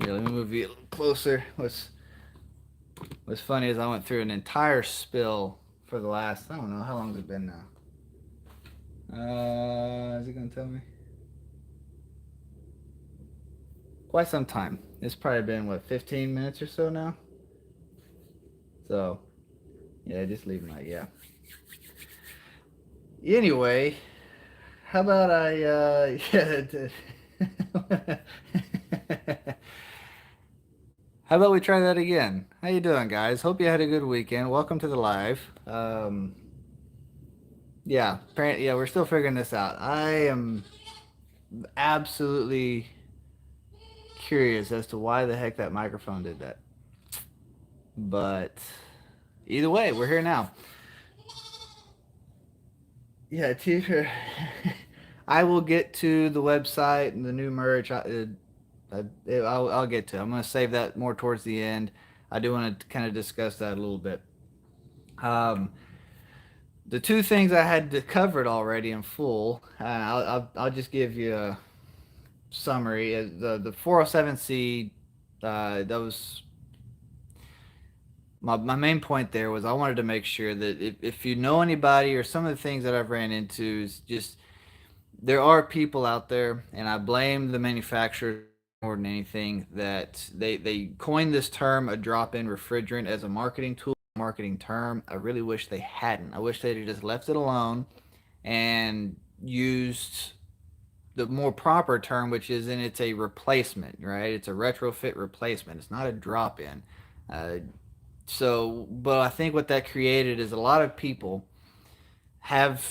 Here, let me move you a little closer. What's funny is I went through an entire spill for the last, I don't know, how long has it been now? Is it gonna tell me? Quite some time. It's probably been what, 15 minutes or so now. So yeah, just leave my yeah. Anyway, how about I how about we try that again? How you doing, guys? Hope you had a good weekend. Welcome to the live. Yeah, apparently, yeah, we're still figuring this out. I am absolutely curious as to why the heck that microphone did that. But either way, we're here now. Yeah, t-shirt. I will get to the website and the new merch. I'll get to. I'm going to save that more towards the end. I do want to kind of discuss that a little bit. Um, the two things I had covered already in full. I'll just give you a summary. The 407C. That was my main point there was I wanted to make sure that if you know anybody or some of the things that I've ran into is just there are people out there, and I blame the manufacturers more than anything that they coined this term a drop-in refrigerant as a marketing tool, marketing term. I really wish they hadn't. I wish they'd have just left it alone and used the more proper term, which is in it's a replacement, right? It's a retrofit replacement. It's not a drop-in. Uh, but I think what that created is a lot of people have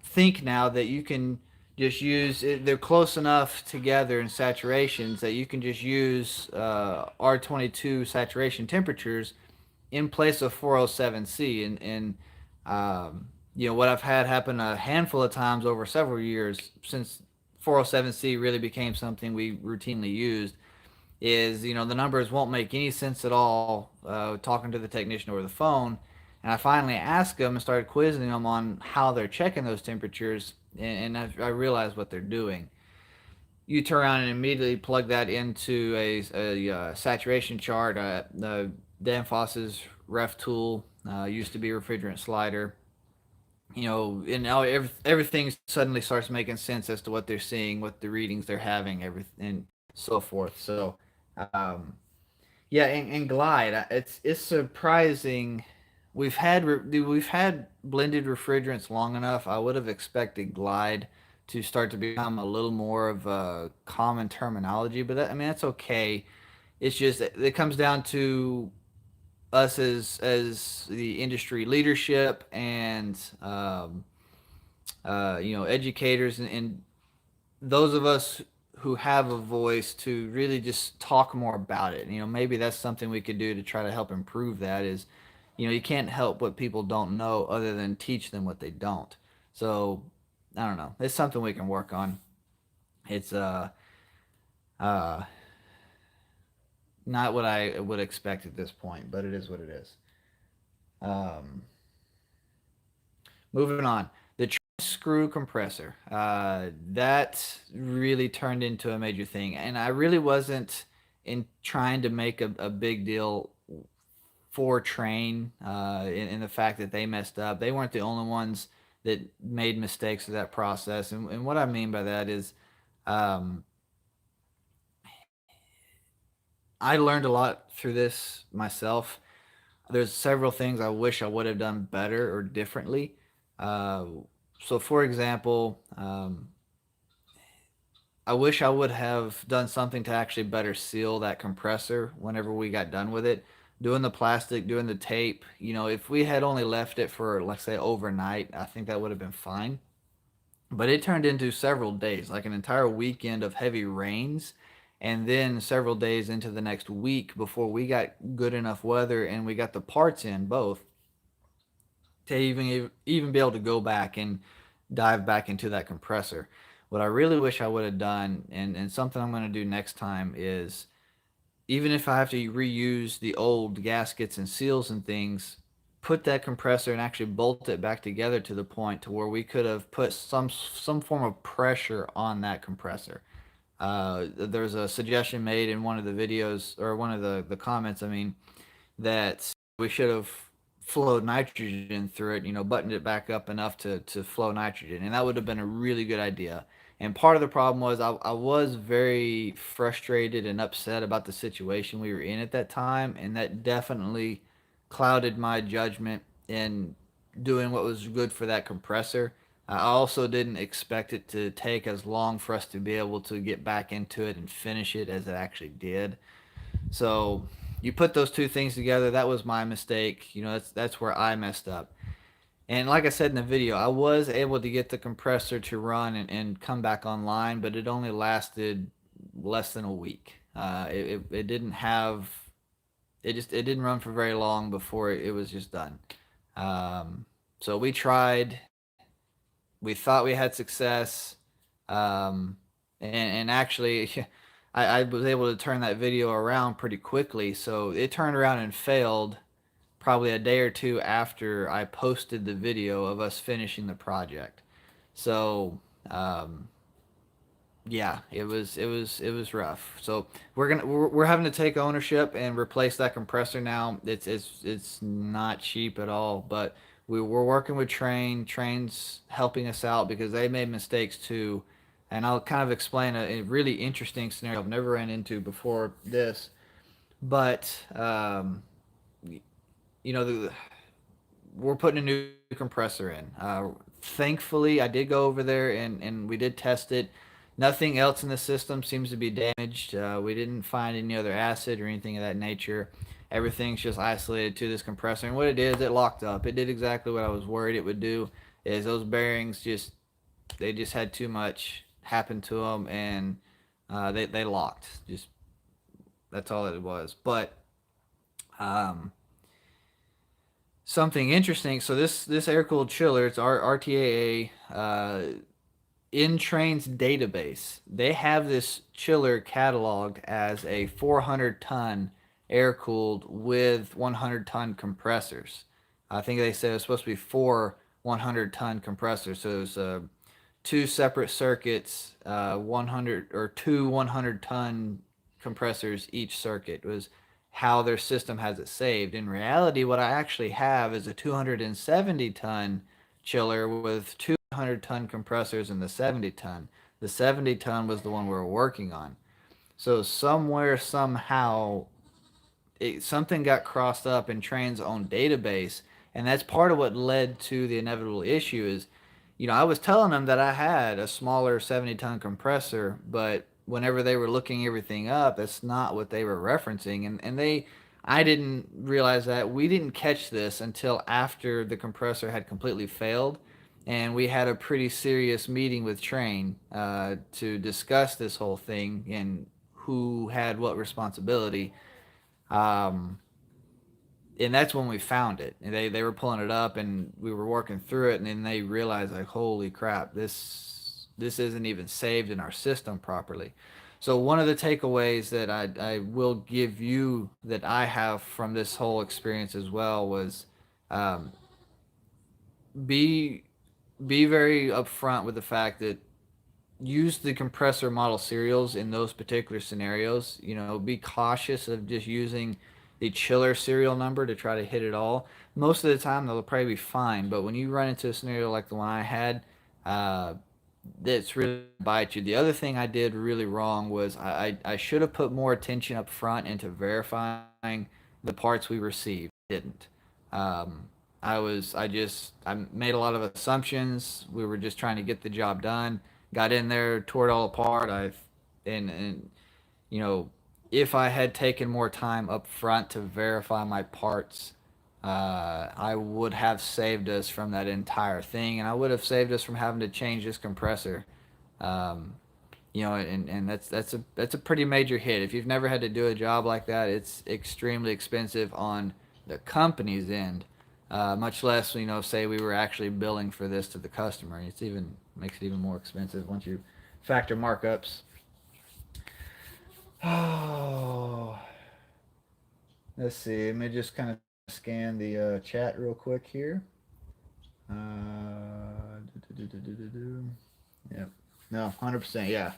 think now that you can just use they're close enough together in saturations that you can just use R22 saturation temperatures in place of 407C and what I've had happen a handful of times over several years since 407C really became something we routinely used is the numbers won't make any sense at all talking to the technician over the phone. And I finally asked them and started quizzing them on how they're checking those temperatures, and I realized what they're doing. You turn around and immediately plug that into a saturation chart. Danfoss's ref tool used to be a refrigerant slider. And now everything suddenly starts making sense as to what they're seeing, what the readings they're having, everything, and so forth. So, um, yeah, and Glide, it's surprising. We've had blended refrigerants long enough. I would have expected Glide to start to become a little more of a common terminology, but I mean that's okay. It's just it comes down to us as the industry leadership and educators and those of us who have a voice to really just talk more about it. Maybe that's something we could do to try to help improve that is, you can't help what people don't know other than teach them what they don't. So, I don't know. It's something we can work on. It's uh not what I would expect at this point, but it is what it is. Um Moving on. The screw compressor. That really turned into a major thing. And I really wasn't in trying to make a big deal for Train in the fact that they messed up. They weren't the only ones that made mistakes with that process. And what I mean by that is um, I learned a lot through this myself. There's several things I wish I would have done better or differently. Uh, so, for example, I wish I would have done something to actually better seal that compressor whenever we got done with it. Doing the plastic, doing the tape, if we had only left it for, let's say, overnight, I think that would have been fine. But it turned into several days, like an entire weekend of heavy rains, and then several days into the next week before we got good enough weather and we got the parts in both to even be able to go back and dive back into that compressor. What I really wish I would have done, and something I'm going to do next time, is even if I have to reuse the old gaskets and seals and things, put that compressor and actually bolt it back together to the point to where we could have put some form of pressure on that compressor. There's a suggestion made in one of the videos, or one of the comments, I mean, that we should have flowed nitrogen through it, buttoned it back up enough to flow nitrogen. And that would have been a really good idea. And part of the problem was I was very frustrated and upset about the situation we were in at that time. And that definitely clouded my judgment in doing what was good for that compressor. I also didn't expect it to take as long for us to be able to get back into it and finish it as it actually did. So you put those two things together. That was my mistake. That's where I messed up. And like I said in the video, I was able to get the compressor to run and come back online, but it only lasted less than a week. It didn't have it didn't run for very long before it was just done. So we tried. We thought we had success, and actually, I was able to turn that video around pretty quickly. So it turned around and failed probably a day or two after I posted the video of us finishing the project. So um, yeah, it was rough. So we're having to take ownership and replace that compressor now. It's not cheap at all, but we're working with Train's helping us out because they made mistakes too. And I'll kind of explain a really interesting scenario I've never ran into before this. But you know, we're putting a new compressor in. Thankfully, I did go over there and we did test it. Nothing else in the system seems to be damaged. We didn't find any other acid or anything of that nature. Everything's just isolated to this compressor. And what it is, it locked up. It did exactly what I was worried it would do. Is those bearings just had too much happen to them, and they locked. Just that's all it was. But um, something interesting. So this air cooled chiller, it's our RTAA. In Train's database, they have this chiller cataloged as a 400-ton air cooled with 100-ton compressors. I think they said it was supposed to be four 100-ton compressors. So it was two separate circuits, 100 or two 100-ton compressors each circuit was how their system has it saved. In reality, what I actually have is a 270-ton chiller with two 100-ton compressors and the 70-ton. The 70-ton was the one we were working on. So somewhere, somehow, something got crossed up in Train's own database, and that's part of what led to the inevitable issue. Is, I was telling them that I had a smaller 70-ton compressor, but whenever they were looking everything up, that's not what they were referencing, and I didn't realize that. We didn't catch this until after the compressor had completely failed, and we had a pretty serious meeting with Train to discuss this whole thing and who had what responsibility. Um, and that's when we found it. And they were pulling it up, and we were working through it, and then they realized, like, holy crap, this isn't even saved in our system properly. So one of the takeaways that I will give you that I have from this whole experience as well was, um, be be very upfront with the fact that use the compressor model serials in those particular scenarios. Be cautious of just using the chiller serial number to try to hit it all. Most of the time, they'll probably be fine, but when you run into a scenario like the one I had, uh, that's really bite you. The other thing I did really wrong was I should have put more attention up front into verifying the parts we received. Didn't. Um, I made a lot of assumptions. We were just trying to get the job done. Got in there, tore it all apart. And you know, if I had taken more time up front to verify my parts, I would have saved us from that entire thing, and I would have saved us from having to change this compressor. Um, and that's a pretty major hit. If you've never had to do a job like that, it's extremely expensive on the company's end. Much less, say we were actually billing for this to the customer. It's even makes it even more expensive once you factor markups. Oh, let's see. Let me just kind of scan the chat real quick here. Uh, Yep. No, 100%. Yeah.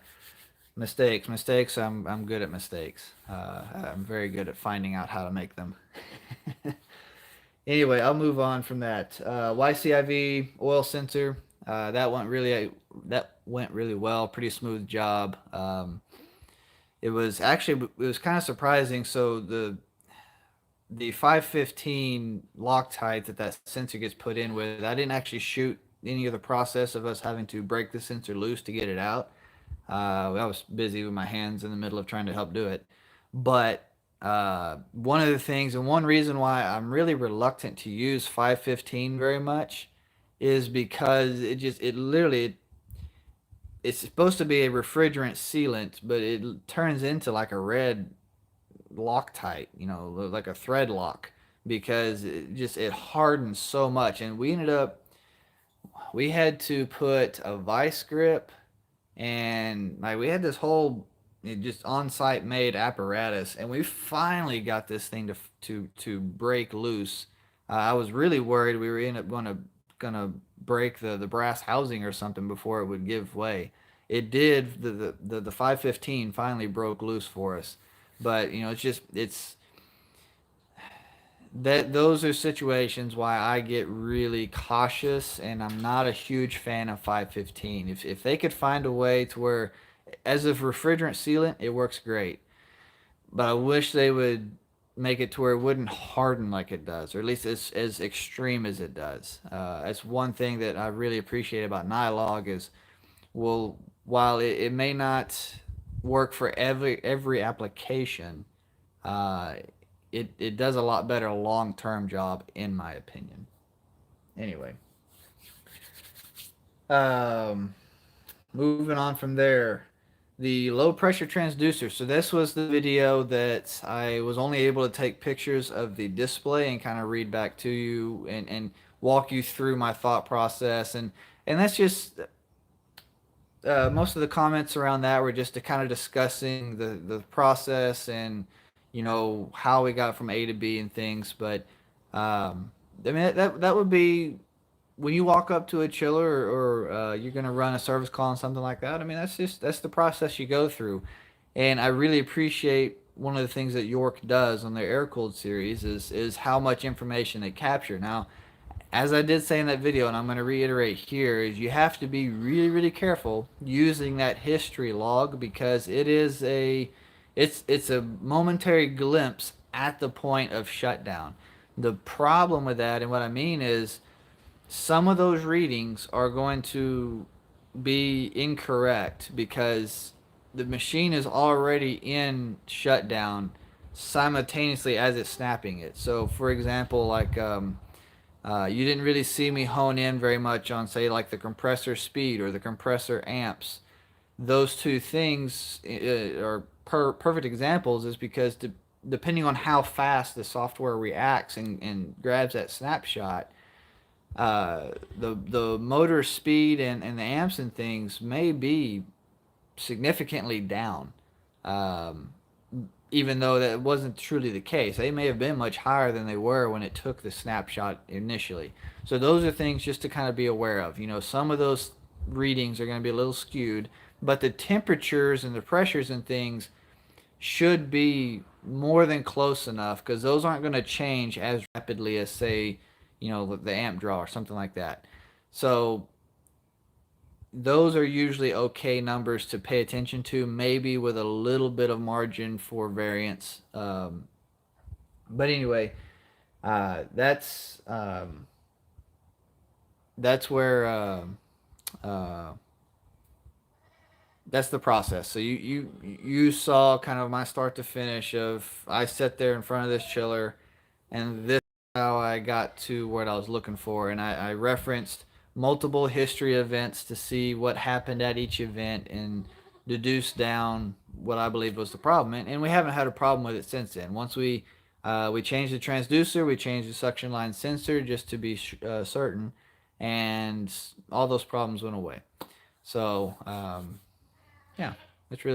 Mistakes. I'm good at mistakes. I'm very good at finding out how to make them. Anyway, I'll move on from that. YCIV oil sensor. That went really well. Pretty smooth job. It was kind of surprising. So the 515 Loctite that sensor gets put in with, I didn't actually shoot any of the process of us having to break the sensor loose to get it out. I was busy with my hands in the middle of trying to help do it. But one of the things, and one reason why I'm really reluctant to use 515 very much, is because it literally, it's supposed to be a refrigerant sealant, but it turns into like a red Loctite, like a thread lock, because it hardens so much. And we had to put a vice grip, and like we had this whole just on-site made apparatus, and we finally got this thing to break loose. I was really worried we were end up gonna break the brass housing or something before it would give way. It did. The 515 finally broke loose for us, but it's that those are situations why I get really cautious, and I'm not a huge fan of 515. If they could find a way to where, as a refrigerant sealant, it works great, but I wish they would make it to where it wouldn't harden like it does, or at least as extreme as it does. That's one thing that I really appreciate about Nylog is, well, while it may not work for every application, uh, it does a lot better long term job in my opinion. Anyway, um, moving on from there, the low pressure transducer. So this was the video that I was only able to take pictures of the display and kind of read back to you and walk you through my thought process, and that's just most of the comments around that were just to kind of discussing the process and how we got from A to B and things. But I mean that would be when you walk up to a chiller, or you're gonna run a service call and something like that. I mean that's the process you go through, and I really appreciate one of the things that York does on their air cooled series is how much information they capture. Now, as I did say in that video, and I'm going to reiterate here, is you have to be really, really careful using that history log, because it's a momentary glimpse at the point of shutdown. The problem with that, and what I mean is, some of those readings are going to be incorrect because the machine is already in shutdown simultaneously as it's snapping it. So, for example, like you didn't really see me hone in very much on, say, like the compressor speed or the compressor amps. Those two things are perfect examples, is because depending on how fast the software reacts and grabs that snapshot, the motor speed and the amps and things may be significantly down. Um, Even though that wasn't truly the case. They may have been much higher than they were when it took the snapshot initially. So those are things just to kind of be aware of. Some of those readings are going to be a little skewed, but the temperatures and the pressures and things should be more than close enough, because those aren't going to change as rapidly as, say, the amp draw or something like that. So those are usually okay numbers to pay attention to, maybe with a little bit of margin for variance. But anyway, uh, that's um, that's where uh, that's the process. So you saw kind of my start to finish of, I sat there in front of this chiller, and this is how I got to what I was looking for. And I referenced multiple history events to see what happened at each event and deduce down what I believe was the problem. And we haven't had a problem with it since then. Once we changed the transducer, we changed the suction line sensor just to be certain, and all those problems went away. So yeah, it's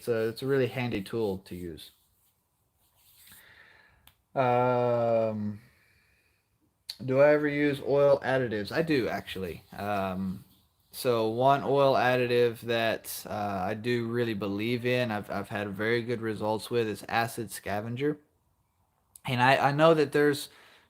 a really handy tool to use. Um, do I ever use oil additives? I do actually. So one oil additive that I do really believe in, I've had very good results with, is acid scavenger. And I know that there's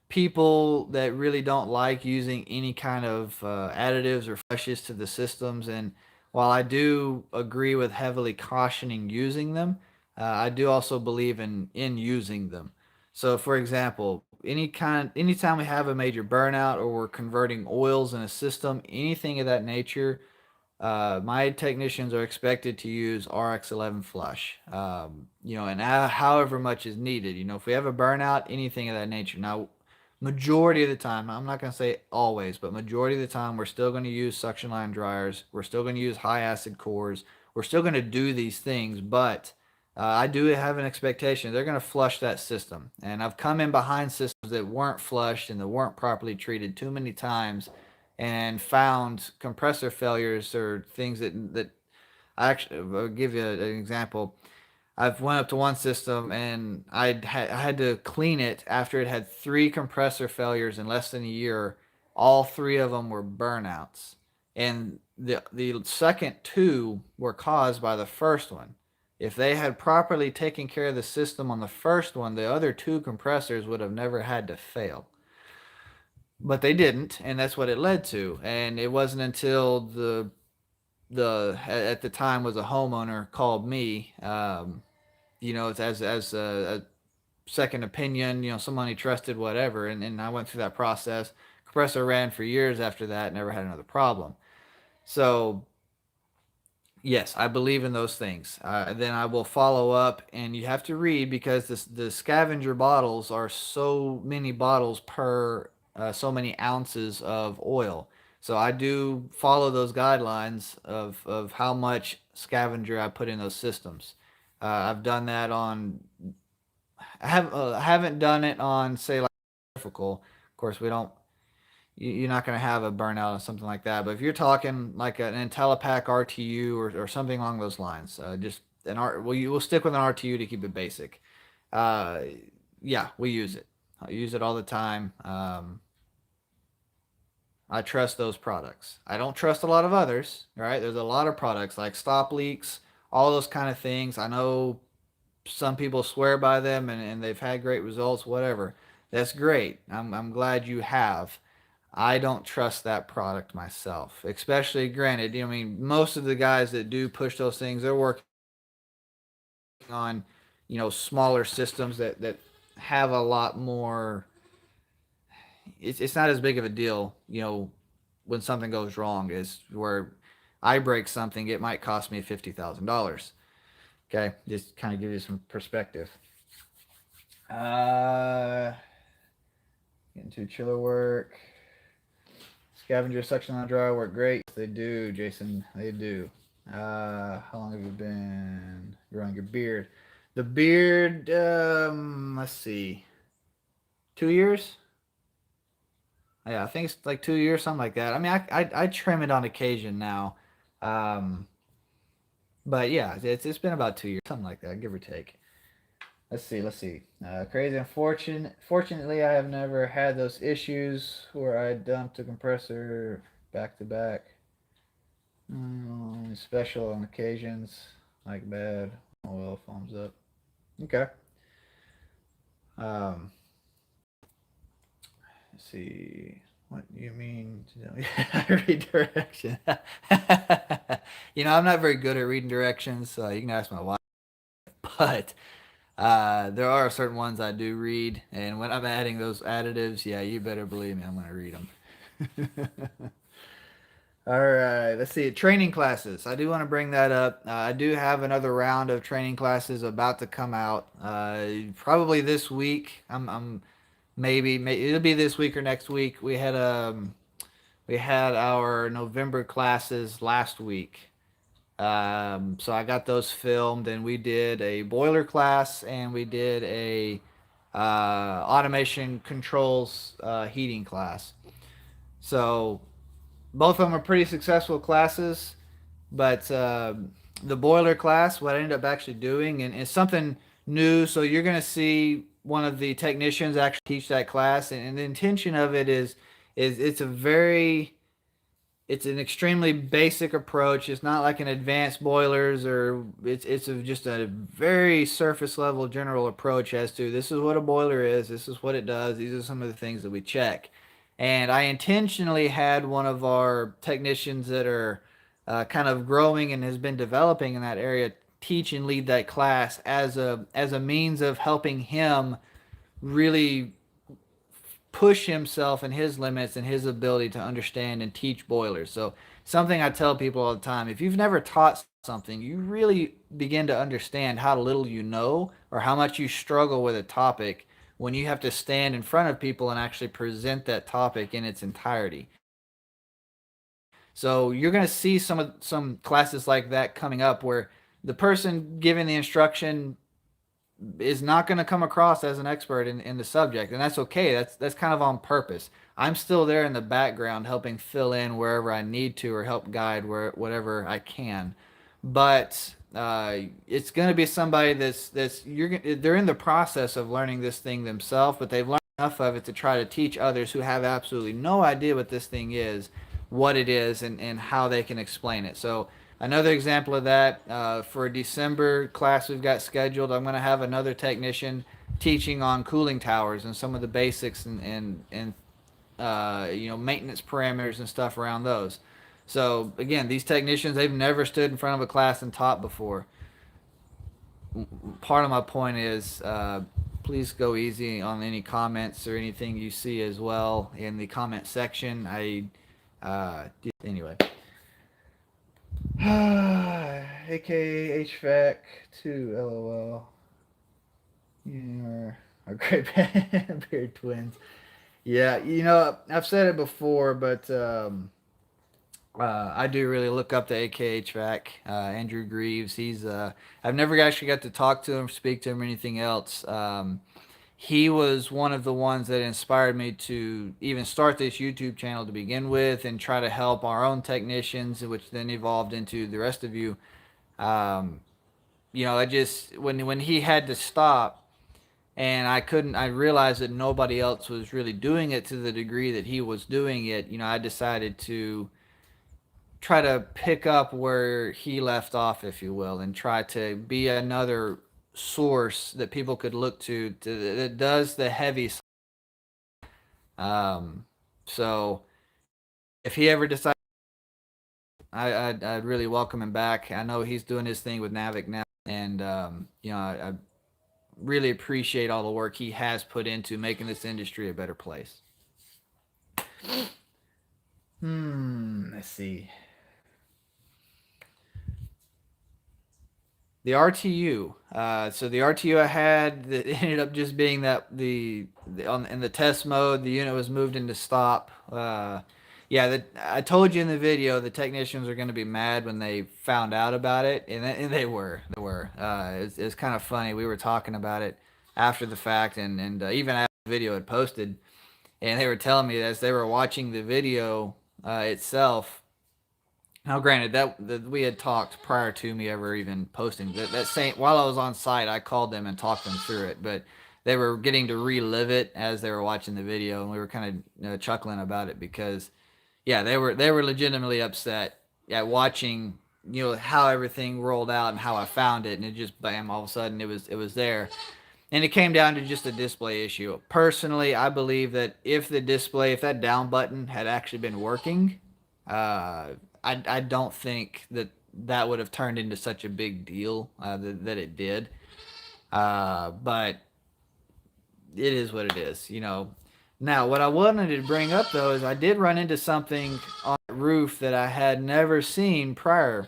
people that really don't like using any kind of additives or flushes to the systems. And while I do agree with heavily cautioning using them, I do also believe in using them. So, for example, anytime we have a major burnout or we're converting oils in a system, anything of that nature, my technicians are expected to use RX11 flush, and however much is needed. If we have a burnout, anything of that nature. Now, majority of the time, I'm not going to say always, but majority of the time, we're still going to use suction line dryers. We're still going to use high acid cores. We're still going to do these things, but I do have an expectation they're going to flush that system. And I've come in behind systems that weren't flushed and that weren't properly treated too many times and found compressor failures or things that I actually, I'll give you an example. I've went up to one system and I had to clean it after it had three compressor failures in less than a year. All three of them were burnouts, and the second two were caused by the first one. If they had properly taken care of the system on the first one, the other two compressors would have never had to fail. But they didn't, and that's what it led to. And it wasn't until the at the time was a homeowner called me, as a second opinion, someone he trusted, whatever. And I went through that process. Compressor ran for years after that, never had another problem. So yes, I believe in those things. Then I will follow up, and you have to read because the scavenger bottles are so many bottles per so many ounces of oil. So I do follow those guidelines of how much scavenger I put in those systems. I've done that on. I haven't done it on, say, like electrical. Of course, we don't you're not going to have a burnout or something like that. But if you're talking like an IntelliPack RTU or something along those lines, just an R, well, you will stick with an RTU to keep it basic. Uh, yeah, we use it. I use it all the time. I trust those products. I don't trust a lot of others. Right? There's a lot of products like stop leaks, all those kind of things. I know some people swear by them and they've had great results. Whatever. That's great. I'm glad you have. I don't trust that product myself. Especially, granted, I mean, most of the guys that do push those things, they're working on, smaller systems that have a lot more. It's not as big of a deal, when something goes wrong. Is where I break something, it might cost me $50,000. Okay, just kind of give you some perspective. Uh, Getting to chiller work. Scavenger suction on dryer work great. They do, Jason. They do. How long have you been growing your beard? The beard, let's see, 2 years. Yeah, I think it's like 2 years, something like that. I mean, I trim it on occasion now, um, but yeah, it's been about 2 years, something like that, give or take. Let's see. Crazy unfortunate. Fortunately, I have never had those issues where I dumped a compressor back to back. Special on occasions, like bad oil foams up. Okay. Um, let's see. What do you mean? I read directions. I'm not very good at reading directions, so you can ask my wife. But there are certain ones I do read, and when I'm adding those additives, yeah, you better believe me, I'm going to read them. All right, let's see. Training classes. I do want to bring that up. I do have another round of training classes about to come out. Probably this week. I'm maybe it'll be this week or next week. We had our November classes last week. So I got those filmed, and we did a boiler class, and we did a automation controls heating class. So both of them are pretty successful classes, but the boiler class, what I ended up actually doing, and it's something new. So you're going to see one of the technicians actually teach that class, and the intention of it is it's a very it's an extremely basic approach. It's not like an advanced boilers, or just a very surface level general approach as to this is what a boiler is, this is what it does, these are some of the things that we check. And I intentionally had one of our technicians that are kind of growing and has been developing in that area teach and lead that class as a means of helping him really push himself and his limits and his ability to understand and teach boilers. So something I tell people all the time, if you've never taught something, you really begin to understand how little you know or how much you struggle with a topic when you have to stand in front of people and actually present that topic in its entirety. So you're going to see some classes like that coming up where the person giving the instruction is not going to come across as an expert in the subject, and that's okay. That's kind of on purpose. I'm still there in the background helping fill in wherever I need to or help guide whatever I can. But it's going to be somebody they're in the process of learning this thing themselves, but they've learned enough of it to try to teach others who have absolutely no idea what this thing is, what it is, and how they can explain it. So another example of that, for a December class we've got scheduled, I'm going to have another technician teaching on cooling towers and some of the basics and maintenance parameters and stuff around those. So again, these technicians, they've never stood in front of a class and taught before. Part of my point is, please go easy on any comments or anything you see as well in the comment section. Anyway. AKA HVAC 2, LOL. You are a great beard twins. Yeah, I've said it before, but I do really look up to AKA HVAC. Andrew Greaves. I've never actually got to talk to him, speak to him, or anything else. He was one of the ones that inspired me to even start this YouTube channel to begin with and try to help our own technicians, which then evolved into the rest of you. I just, when he had to stop and I realized that nobody else was really doing it to the degree that he was doing it, I decided to try to pick up where he left off, if you will, and try to be another source that people could look to that does the heavy. So if he ever decides, I'd really welcome him back. I know he's doing his thing with Navic now, and I really appreciate all the work he has put into making this industry a better place. Let's see. The RTU. So the RTU I had that ended up just being that in the test mode, the unit was moved into stop. I told you in the video the technicians are going to be mad when they found out about it, and they were. It's kind of funny. We were talking about it after the fact, and even after the video had posted, and they were telling me as they were watching the video itself. Now, granted, that we had talked prior to me ever even posting that same while I was on site, I called them and talked them through it, but they were getting to relive it as they were watching the video, and we were kind of chuckling about it because, yeah, they were legitimately upset at watching how everything rolled out and how I found it, and it just bam, all of a sudden it was there. And it came down to just a display issue. Personally, I believe that if that down button had actually been working, I don't think that would have turned into such a big deal that it did. But it is what it is, Now, what I wanted to bring up, though, is I did run into something on the roof that I had never seen prior.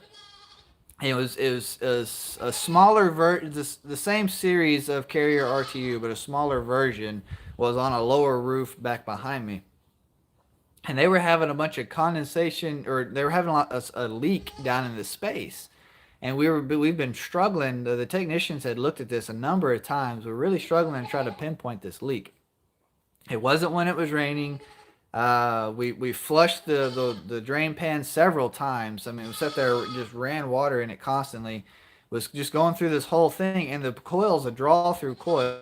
It was a smaller the same series of Carrier RTU, but a smaller version was on a lower roof back behind me. And they were having a bunch of condensation, or they were having a leak down in the space. And we've been struggling. The technicians had looked at this a number of times. We're really struggling to try to pinpoint this leak. It wasn't when it was raining. We flushed the drain pan several times. I mean, we sat there, just ran water in it constantly. Was just going through this whole thing, and the coil's a draw-through coil.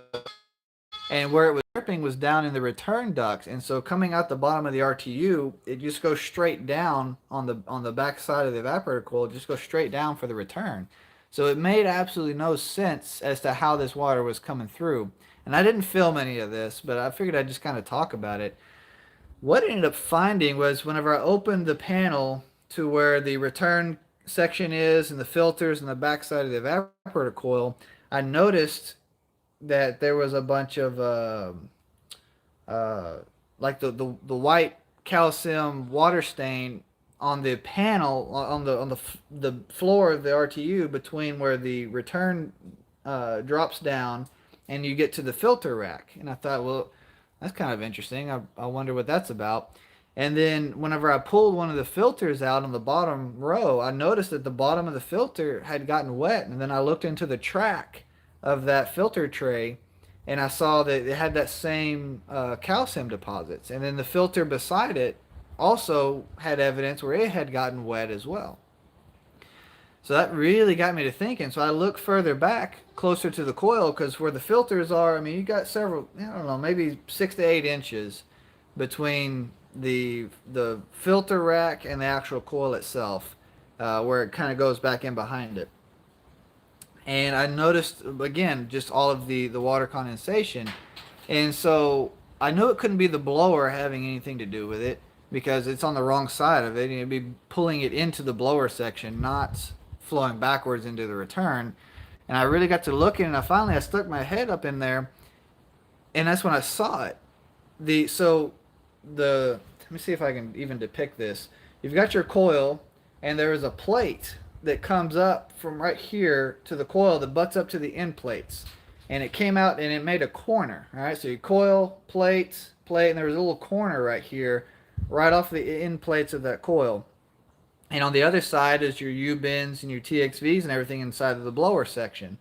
and where it was dripping was down in the return ducts. And so coming out the bottom of the RTU, it just goes straight down on the back side of the evaporator coil. It just goes straight down for the return. So it made absolutely no sense as to how this water was coming through. And I didn't film any of this, but I figured I'd just kind of talk about it. What I ended up finding was whenever I opened the panel to where the return section is and the filters and the backside of the evaporator coil, I noticed that there was a bunch of uh, like the white calcium water stain on the panel on the floor of the RTU between where the return drops down and you get to the filter rack. And I thought, well, that's kind of interesting. I wonder what that's about. And then whenever I pulled one of the filters out on the bottom row, I noticed that the bottom of the filter had gotten wet. And then I looked into the track of that filter tray and I saw that it had that same calcium deposits. And then the filter beside it also had evidence where it had gotten wet as well. So that really got me to thinking. So I looked further back, closer to the coil, because where the filters are, I mean, you got several, I don't know, maybe 6 to 8 inches between the filter rack and the actual coil itself, where it kind of goes back in behind it. And I noticed again just all of the water condensation, and so I knew it couldn't be the blower having anything to do with it because it's on the wrong side of it, and it'd be pulling it into the blower section, not flowing backwards into the return. And I really got to looking, and I stuck my head up in there, and that's when I saw it. The let me see if I can even depict this. You've got your coil, and there is a plate that comes up from right here to the coil that butts up to the end plates, and it came out and it made a corner. All right, so your coil, plate, plate, and there was a little corner right here, right off the end plates of that coil. And on the other side is your U-bends and your TXVs and everything inside of the blower section.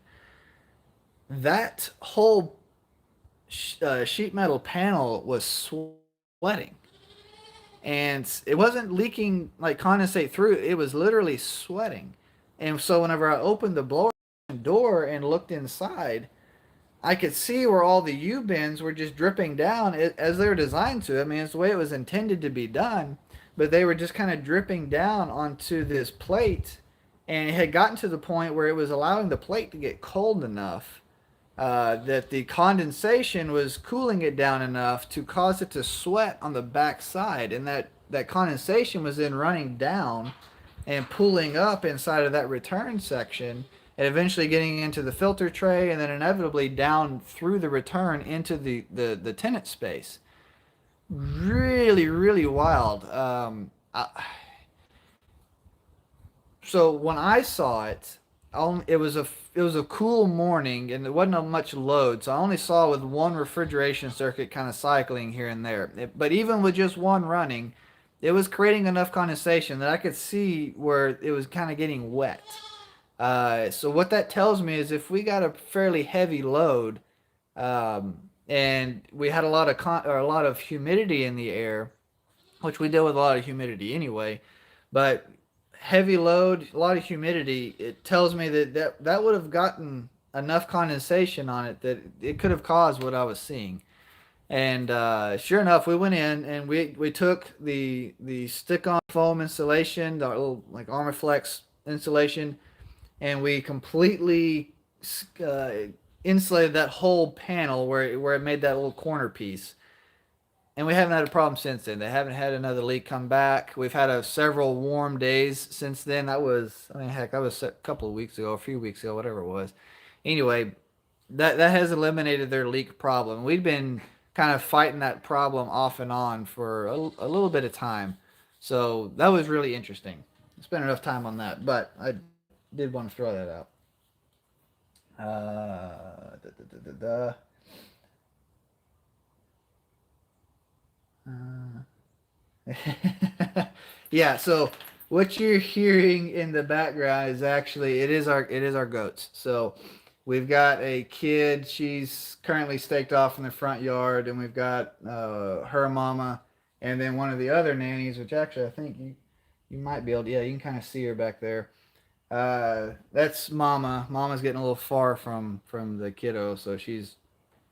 That whole sheet metal panel was sweating. And it wasn't leaking like condensate through, it was literally sweating. And so whenever I opened the blower door and looked inside, I could see where all the U-bends were just dripping down as they're designed to. I mean, it's the way it was intended to be done, but they were just kind of dripping down onto this plate, and it had gotten to the point where it was allowing the plate to get cold enough that the condensation was cooling it down enough to cause it to sweat on the back side, and that condensation was then running down and pooling up inside of that return section and eventually getting into the filter tray and then inevitably down through the return into the tenant space. Really, really wild. So when I saw it, it was a cool morning and there wasn't much load, so I only saw with one refrigeration circuit kind of cycling here and there. But even with just one running, it was creating enough condensation that I could see where it was kind of getting wet. So what that tells me is if we got a fairly heavy load, and we had a lot of humidity in the air, which we deal with a lot of humidity anyway, but heavy load, a lot of humidity, it tells me that would have gotten enough condensation on it that it could have caused what I was seeing. And sure enough, we went in and we took the stick-on foam insulation, the little like Armorflex insulation, and we completely uh, insulated that whole panel where it made that little corner piece. And we haven't had a problem since then. They haven't had another leak come back. We've had several warm days since then. That was, I mean, heck, that was a couple of weeks ago, a few weeks ago, whatever it was. Anyway, that has eliminated their leak problem. We've been kind of fighting that problem off and on for a little bit of time. So that was really interesting. Spent enough time on that, but I did want to throw that out. Da, da, da, da, Yeah, so what you're hearing in the background is actually it is our goats. So we've got a kid, she's currently staked off in the front yard, and we've got her mama and then one of the other nannies, which actually I think you might be able to, yeah, you can kind of see her back there. That's mama. Mama's getting a little far from the kiddo, so she's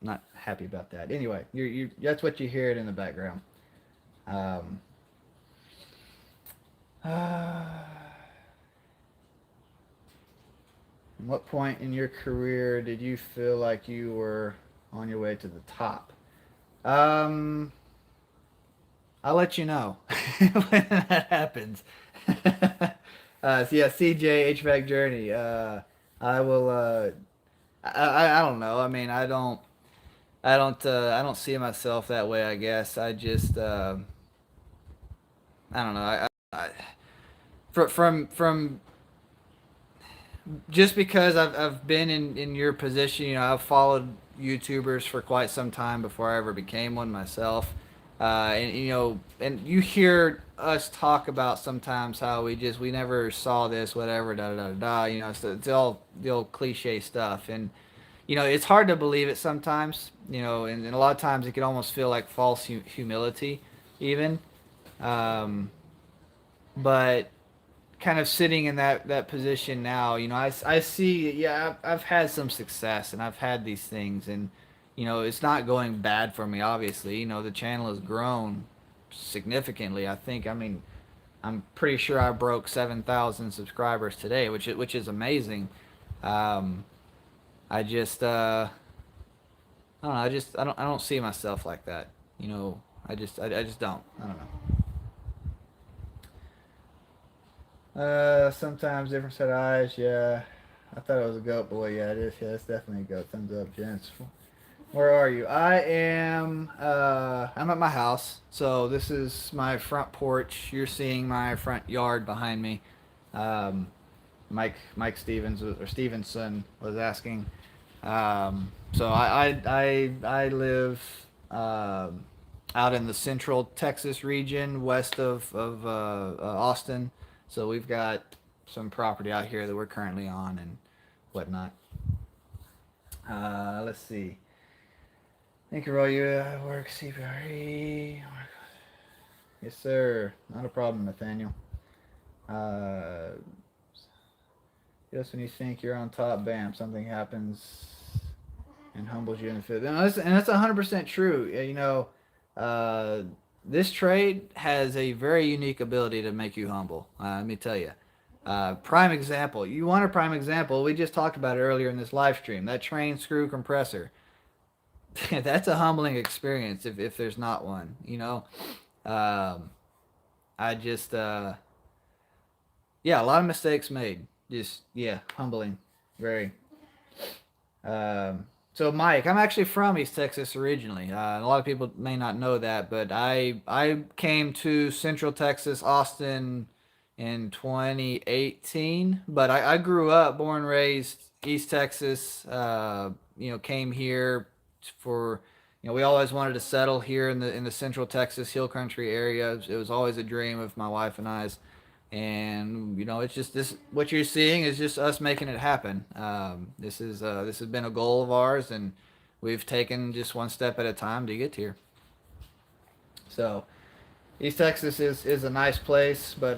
not happy about that. Anyway, you that's what you hear it in the background. Um, uh, what point in your career did you feel like you were on your way to the top? Um, I'll let you know when that happens. So yeah, CJ HVAC journey. I will. I don't know. I mean, I don't see myself that way. I guess I just. I don't know. From just because I've been in your position, you know, I've followed YouTubers for quite some time before I ever became one myself. And you know, and you hear us talk about sometimes how we never saw this, whatever, da da da da. You know, it's all the old cliche stuff, and you know, it's hard to believe it sometimes. You know, and a lot of times it can almost feel like false humility, even. Um, but kind of sitting in that position now, you know, I see, yeah, I've had some success and I've had these things, and you know, it's not going bad for me. Obviously, you know, the channel has grown significantly. I think, I mean, I'm pretty sure I broke 7,000 subscribers today, which is amazing. Um, I just I don't know. I don't see myself like that. You know, I just don't. I don't know. Sometimes different set of eyes. Yeah, I thought it was a goat boy. Yeah, it is. Yeah, it's definitely a goat. Thumbs up, gents. Where are you? I am. I'm at my house. So this is my front porch. You're seeing my front yard behind me. Um, Mike Stevens or Stevenson was asking. So I live out in the central Texas region, west of Austin. So we've got some property out here that we're currently on and whatnot. Let's see. Thank you, Roy. You work CPRE. Yes, sir. Not a problem, Nathaniel. Uh, just when you think you're on top, bam, something happens and humbles you in the field. And that's 100% true. You know, uh, this trade has a very unique ability to make you humble. Let me tell you. Prime example. You want a prime example? We just talked about it earlier in this live stream. That train screw compressor. That's a humbling experience if there's not one. You know, um, I just yeah, a lot of mistakes made. Just yeah, humbling, very. So Mike, I'm actually from East Texas originally. A lot of people may not know that, but I came to Central Texas, Austin, in 2018. But I grew up, born, raised East Texas. You know, came here for, you know, we always wanted to settle here in the Central Texas Hill Country area. It was always a dream of my wife and I's, and you know, it's just this, what you're seeing is just us making it happen. This has been a goal of ours, and we've taken just one step at a time to get here. So East Texas is a nice place, but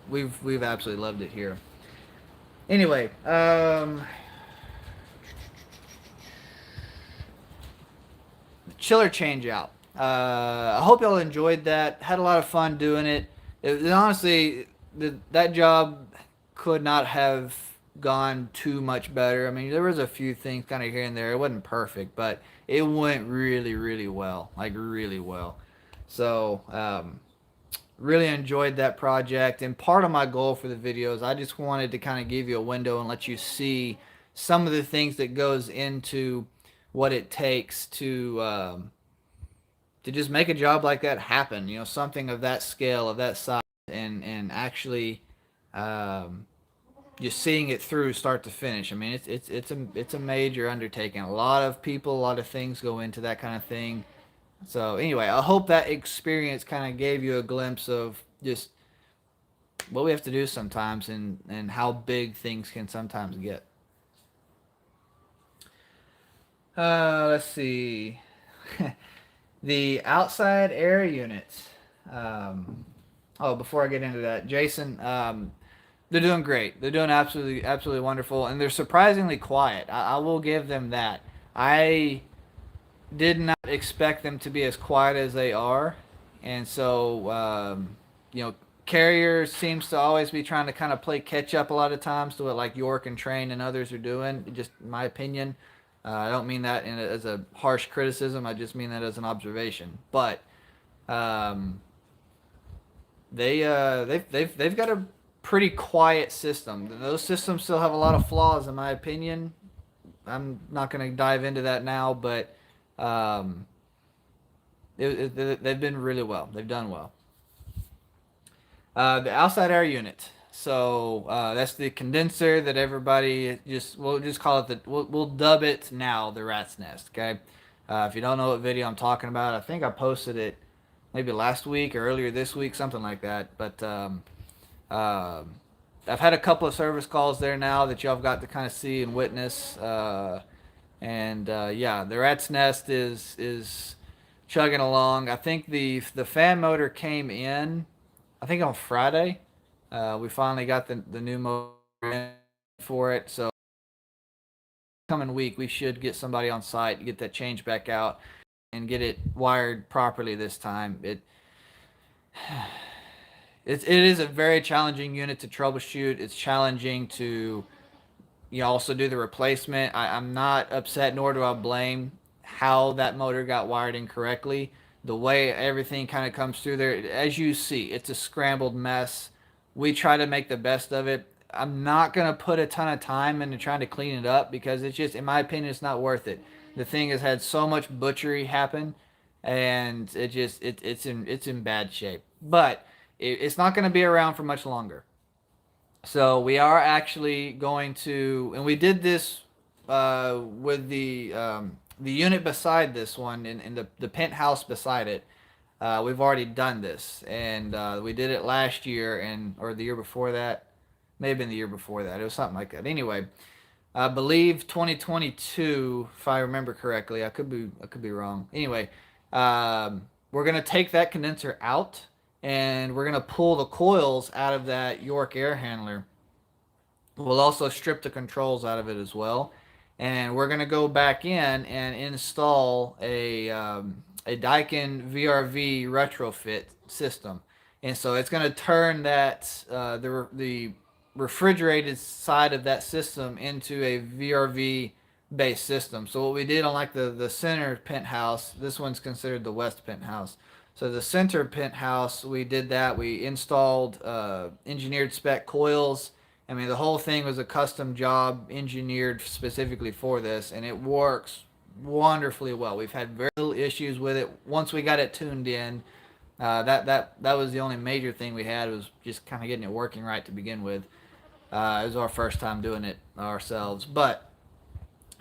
we've absolutely loved it here. Anyway, chiller change out. I hope y'all enjoyed that. Had a lot of fun doing it. Honestly, that job could not have gone too much better. I mean, there was a few things kind of here and there. It wasn't perfect, but it went really, really well. Like really well. So, really enjoyed that project. And part of my goal for the videos, I just wanted to kind of give you a window and let you see some of the things that goes into what it takes to just make a job like that happen. You know, something of that scale, of that size, and actually um, just seeing it through start to finish. I mean, it's a major undertaking. A lot of people, a lot of things go into that kind of thing. So anyway, I hope that experience kind of gave you a glimpse of just what we have to do sometimes, and how big things can sometimes get. Let's see. The outside air units. Um, oh, before I get into that, Jason, they're doing great. They're doing absolutely wonderful, and they're surprisingly quiet. I will give them that. I did not expect them to be as quiet as they are, and so you know, Carrier seems to always be trying to kind of play catch up a lot of times to what like York and Train and others are doing. Just my opinion. I don't mean that as a harsh criticism. I just mean that as an observation. But um, they've got a pretty quiet system. Those systems still have a lot of flaws, in my opinion. I'm not going to dive into that now, but um, they've been really well. They've done well. The outside air unit. So that's the condenser that everybody we'll just call it we'll dub it now the rat's nest. Okay. If you don't know what video I'm talking about, I think I posted it maybe last week or earlier this week, something like that. But uh, I've had a couple of service calls there now that y'all have got to kind of see and witness. And yeah, the rat's nest is chugging along. I think the fan motor came in, I think on Friday. We finally got the new motor in for it. So coming week we should get somebody on site, get that change back out, and get it wired properly this time. It is a very challenging unit to troubleshoot. It's challenging to also do the replacement. I'm not upset, nor do I blame how that motor got wired incorrectly. The way everything kind of comes through there, as you see, it's a scrambled mess. We try to make the best of it. I'm not going to put a ton of time into trying to clean it up because it's just, in my opinion, it's not worth it. The thing has had so much butchery happen, and it's in bad shape. But it's not going to be around for much longer. So we are actually going to, and we did this with the unit beside this one in the penthouse beside it. We've already done this, and we did it last year and or the year before that. May have been the year before that. It was something like that. Anyway, I believe 2022, if I remember correctly. I could be wrong. Anyway, we're gonna take that condenser out, and we're gonna pull the coils out of that York air handler. We'll also strip the controls out of it as well, and we're gonna go back in and install a Daikin VRV retrofit system, and so it's gonna turn that the refrigerated side of that system into a VRV based system. So what we did on like the center penthouse, this one's considered the west penthouse. So the center penthouse, we did that. We installed engineered spec coils. I mean, the whole thing was a custom job engineered specifically for this, and it works wonderfully well. We've had very little issues with it once we got it tuned in. That was the only major thing we had, was just kind of getting it working right to begin with. It was our first time doing it ourselves, but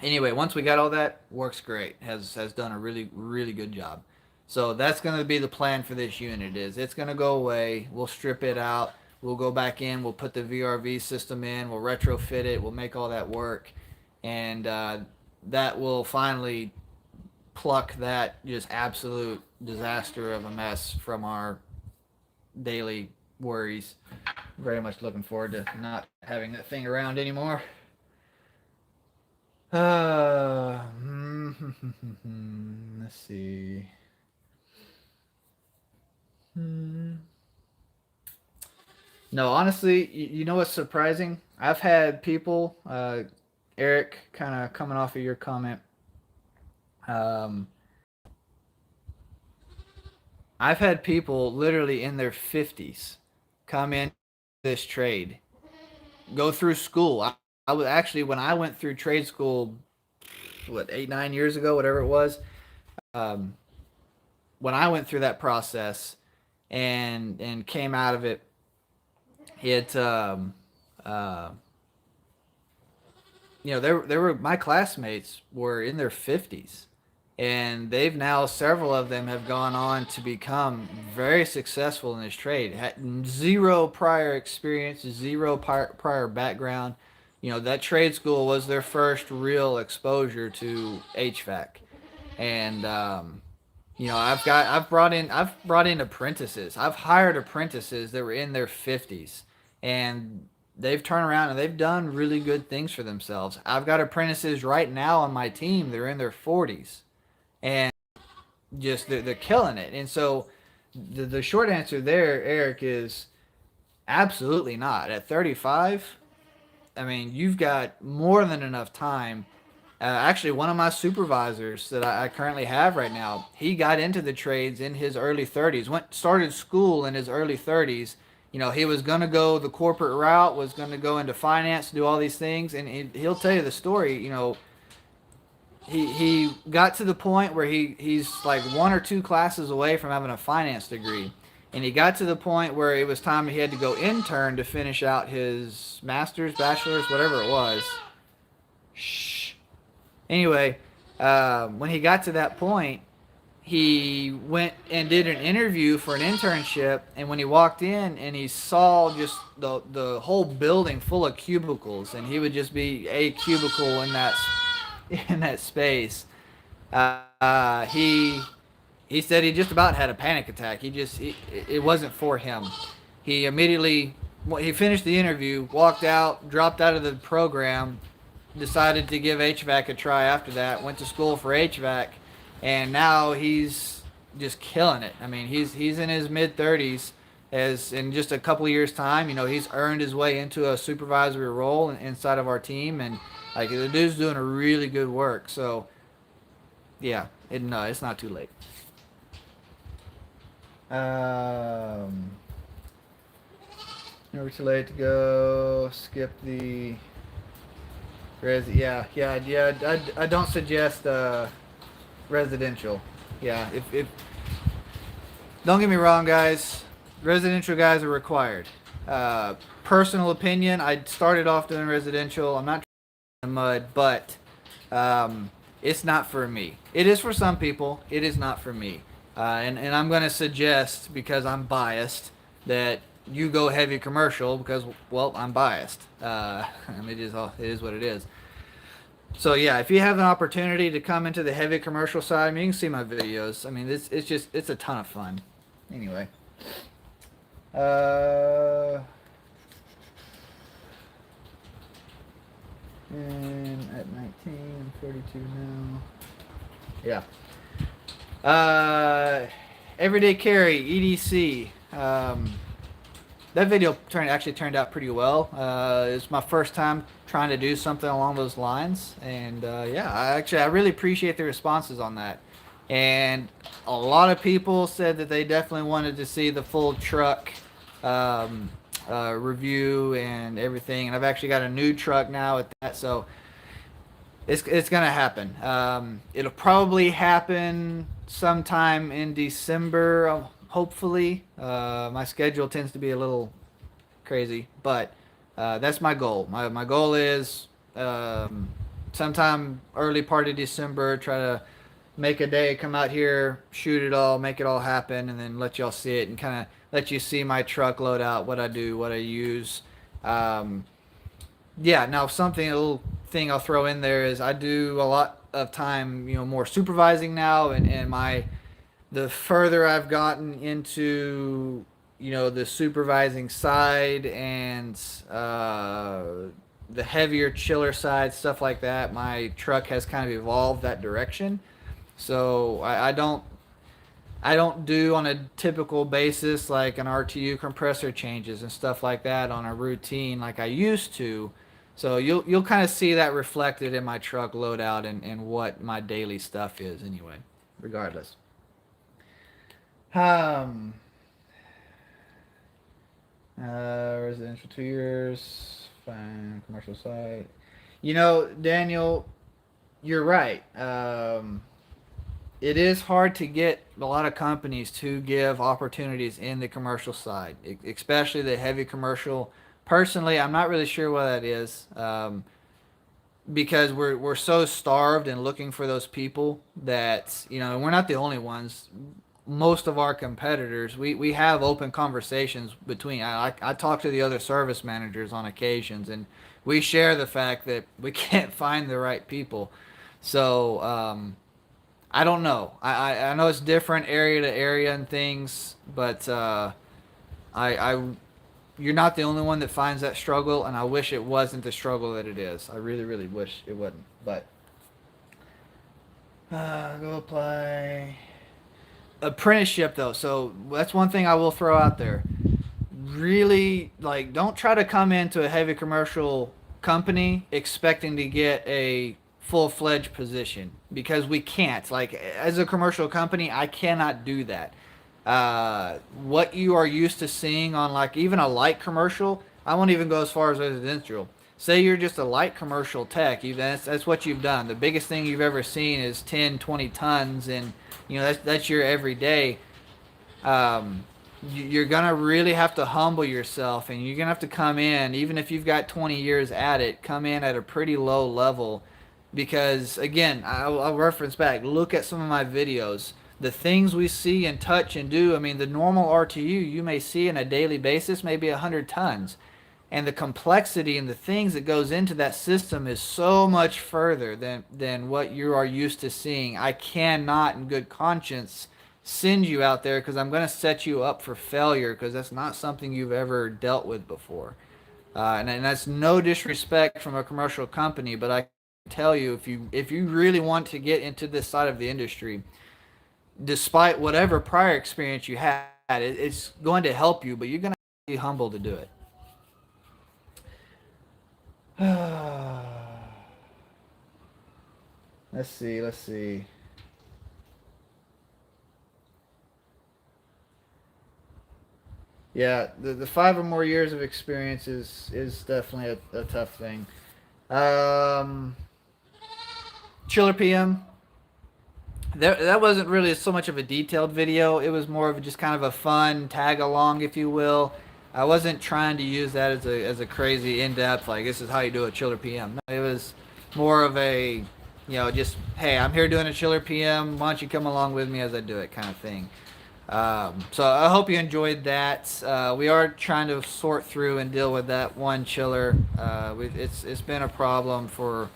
anyway, once we got all that, works great. Has done a really good job. So that's going to be the plan for this unit. Is it's going to go away. We'll strip it out. We'll go back in. We'll put the VRV system in. We'll retrofit it. We'll make all that work, and that will finally pluck that just absolute disaster of a mess from our daily worries. Very much looking forward to not having that thing around anymore. Let's see. No, honestly, you know what's surprising? I've had people, Eric, kind of coming off of your comment. Um, I've had people literally in their 50s come in this trade, go through school. I was actually, when I went through trade school, what, 8, 9 years ago, whatever it was. Um, when I went through that process and came out of it, it uh, there were my classmates were in their 50s, and they've now, several of them have gone on to become very successful in this trade. Had zero prior experience, zero prior background. That trade school was their first real exposure to HVAC, and I've brought in apprentices. I've hired apprentices that were in their 50s, and they've turned around and they've done really good things for themselves. I've got apprentices right now on my team. They're in their 40s, and just they're killing it. And so the short answer there, Eric, is absolutely not. At 35, I mean, you've got more than enough time. Actually, one of my supervisors that I currently have right now, he got into the trades in his early 30s. Started school in his early 30s. You know, he was going to go the corporate route, was going to go into finance, do all these things, and he'll tell you the story. You know, he got to the point where he's like one or two classes away from having a finance degree, and he got to the point where it was time he had to go intern to finish out his master's, bachelor's, whatever it was. Shh. Anyway, when he got to that point, he went and did an interview for an internship, and when he walked in and he saw just the whole building full of cubicles, and he would just be a cubicle in that space. He said he just about had a panic attack. It wasn't for him. He immediately he finished the interview, walked out, dropped out of the program, decided to give HVAC a try after that. Went to school for HVAC, and now he's just killing it. I mean, he's in his mid 30s. As in just a couple of years' time, you know, he's earned his way into a supervisory role inside of our team, and like the dude's doing a really good work. So yeah, it's not too late. Um, Never too late to go. Skip the yeah. I don't suggest residential. Yeah, if don't get me wrong, guys. Residential guys are required. Personal opinion, I started off doing residential. I'm not in the mud, but it's not for me. It is for some people. It is not for me. And I'm going to suggest, because I'm biased, that you go heavy commercial because, well, I'm biased. I mean, it is what it is. So yeah, if you have an opportunity to come into the heavy commercial side, I mean, you can see my videos. I mean, it's a ton of fun. Anyway. Uh, and at 19, I'm 42 now. Yeah. Everyday carry, EDC. That video actually turned out pretty well. It's my first time trying to do something along those lines, and yeah, I really appreciate the responses on that. And a lot of people said that they definitely wanted to see the full truck um, review and everything. And I've actually got a new truck now at that, so it's gonna happen. It'll probably happen sometime in December, hopefully. My schedule tends to be a little crazy, but that's my goal. My goal is sometime early part of December, try to make a day, come out here, shoot it all, make it all happen, and then let y'all see it and kind of let you see my truck load out, what I do, what I use. Um, yeah, now a little thing I'll throw in there is I do a lot of time, more supervising now, and the further I've gotten into, the supervising side and the heavier chiller side, stuff like that, my truck has kind of evolved that direction. So I don't do on a typical basis like an RTU compressor changes and stuff like that on a routine like I used to. So you'll kind of see that reflected in my truck loadout and what my daily stuff is anyway, regardless. Um, Residential 2 years, fine, commercial site. Daniel, you're right. It is hard to get a lot of companies to give opportunities in the commercial side, especially the heavy commercial. Personally, I'm not really sure what that is, because we're so starved and looking for those people that, and we're not the only ones. Most of our competitors, we have open conversations between. I talk to the other service managers on occasions, and we share the fact that we can't find the right people. So I don't know. I know it's different area to area and things, but I you're not the only one that finds that struggle, and I wish it wasn't the struggle that it is. I really, really wish it wasn't. But Go apply. Apprenticeship though, so that's one thing I will throw out there. Really, like, don't try to come into a heavy commercial company expecting to get a full-fledged position, because we can't. Like, as a commercial company, I cannot do that. What you are used to seeing on, like, even a light commercial, I won't even go as far as residential. Say you're just a light commercial tech, that's what you've done. The biggest thing you've ever seen is 10, 20 tons, and that's your everyday. um, you're gonna really have to humble yourself, and you're gonna have to come in, even if you've got 20 years at it, come in at a pretty low level, because again, I'll reference back. Look at some of my videos. The things we see and touch and do. I mean, the normal RTU you may see on a daily basis, maybe 100 tons, and the complexity and the things that goes into that system is so much further than what you are used to seeing. I cannot in good conscience send you out there, because I'm going to set you up for failure, because that's not something you've ever dealt with before. And that's no disrespect from a commercial company, but I can tell you, if you really want to get into this side of the industry, despite whatever prior experience you had, it's going to help you, but you're going to be humble to do it. Let's see. Let's see. Yeah, the 5 or more years of experience is definitely a tough thing. Um, Chiller PM. That wasn't really so much of a detailed video. It was more of just kind of a fun tag along, if you will. I wasn't trying to use that as a crazy in depth, like, this is how you do a chiller PM. No, it was more of a, just, hey, I'm here doing a chiller PM. Why don't you come along with me as I do it, kind of thing. So I hope you enjoyed that. We are trying to sort through and deal with that one chiller. It's been a problem for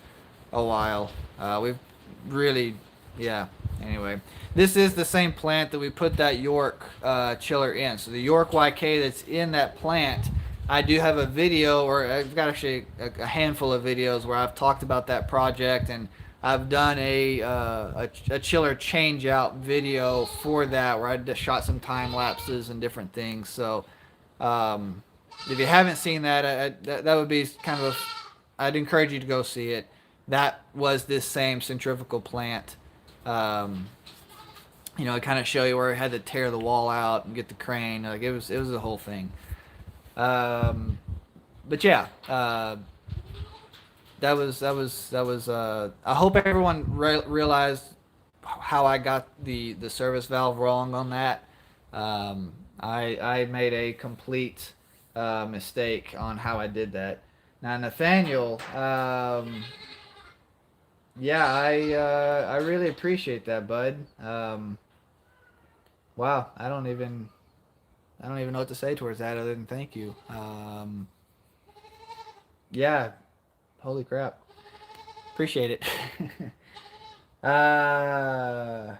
a while. We've really, yeah. Anyway, this is the same plant that we put that York chiller in. So the York YK that's in that plant, I do have a video, or I've got actually a handful of videos where I've talked about that project, and I've done a chiller change out video for that, where I just shot some time lapses and different things. So um, if you haven't seen that, that would be kind of I'd encourage you to go see it. That was this same centrifugal plant. Um, it kind of show you where it had to tear the wall out and get the crane. Like, it was a whole thing. Um, but yeah, that was. I hope everyone realized how I got the service valve wrong on that. I made a complete mistake on how I did that. Now, Nathaniel, yeah, I really appreciate that, bud. Wow, I don't even know what to say towards that other than thank you. Yeah, holy crap, appreciate it. uh,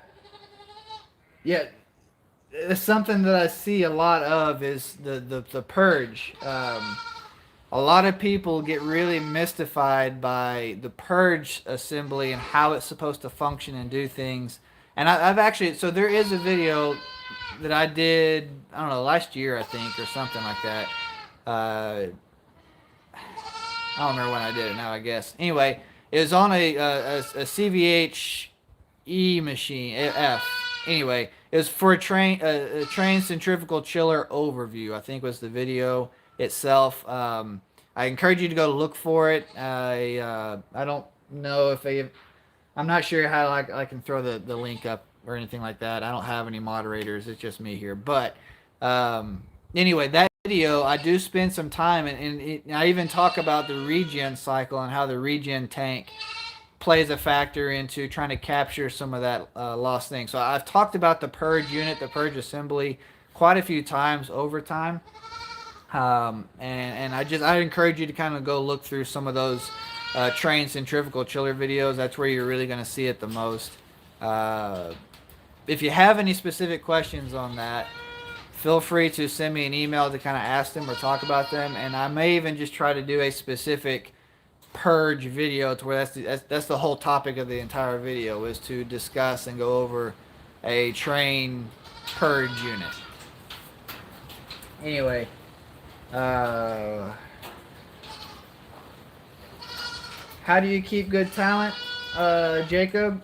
yeah, it's something that I see a lot of is the purge. A lot of people get really mystified by the purge assembly and how it's supposed to function and do things. And I've actually, so there is a video that I did, I don't know, last year, I think, or something like that. Uh, I don't remember when I did it now, I guess. Anyway, it was on a CVH E machine, F. Anyway, it was for a train centrifugal chiller overview, I think was the video itself. I encourage you to go look for it. I don't know if I'm not sure how I can throw the link up or anything like that. I don't have any moderators. It's just me here. But anyway, that video, I do spend some time, and I even talk about the regen cycle and how the regen tank plays a factor into trying to capture some of that lost thing. So I've talked about the purge unit, the purge assembly, quite a few times over time. And I encourage you to kind of go look through some of those train centrifugal chiller videos. That's where you're really going to see it the most. If you have any specific questions on that, feel free to send me an email to kind of ask them or talk about them. And I may even just try to do a specific purge video to where that's the whole topic of the entire video, is to discuss and go over a train purge unit. Anyway, uh, how do you keep good talent, Jacob?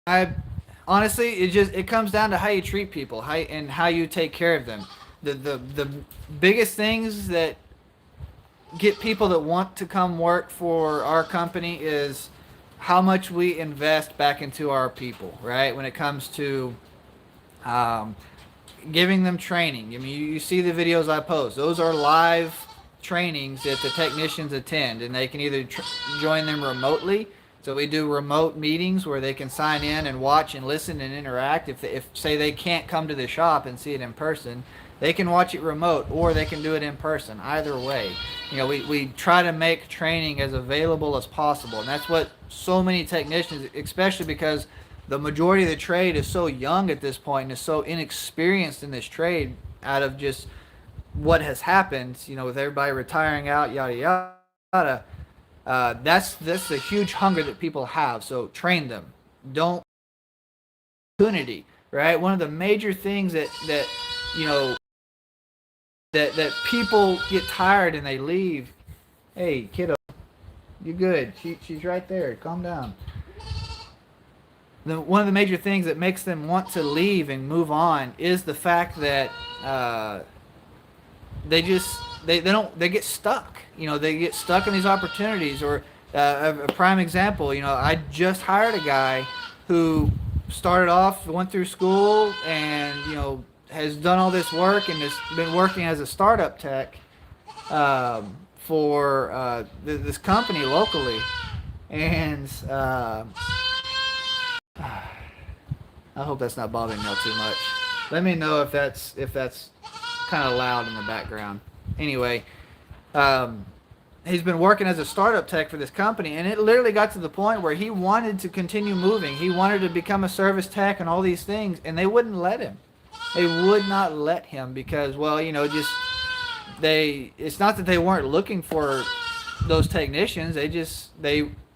I honestly, it comes down to how you treat people, and how you take care of them. The biggest things that get people that want to come work for our company is how much we invest back into our people, right? When it comes to um, giving them training. I mean, you see the videos I post. Those are live trainings that the technicians attend, and they can either join them remotely. So we do remote meetings where they can sign in and watch and listen and interact. If say they can't come to the shop and see it in person, they can watch it remote, or they can do it in person. Either way, we try to make training as available as possible, and that's what so many technicians, especially because the majority of the trade is so young at this point and is so inexperienced in this trade, out of just what has happened, with everybody retiring out, yada yada. That's a huge hunger that people have. So train them. Don't opportunity, right? One of the major things that you know that people get tired and they leave. Hey, kiddo, you good? She's right there. Calm down. One of the major things that makes them want to leave and move on is the fact that they just they get stuck. They get stuck in these opportunities. Or a prime example, I just hired a guy who started off, went through school, and has done all this work and has been working as a startup tech for this company locally. And I hope that's not bothering y'all too much. Let me know if that's kind of loud in the background. Anyway, he's been working as a startup tech for this company, and it literally got to the point where he wanted to continue moving. He wanted to become a service tech and all these things, and they wouldn't let him. They would not let him because, well, it's not that they weren't looking for those technicians.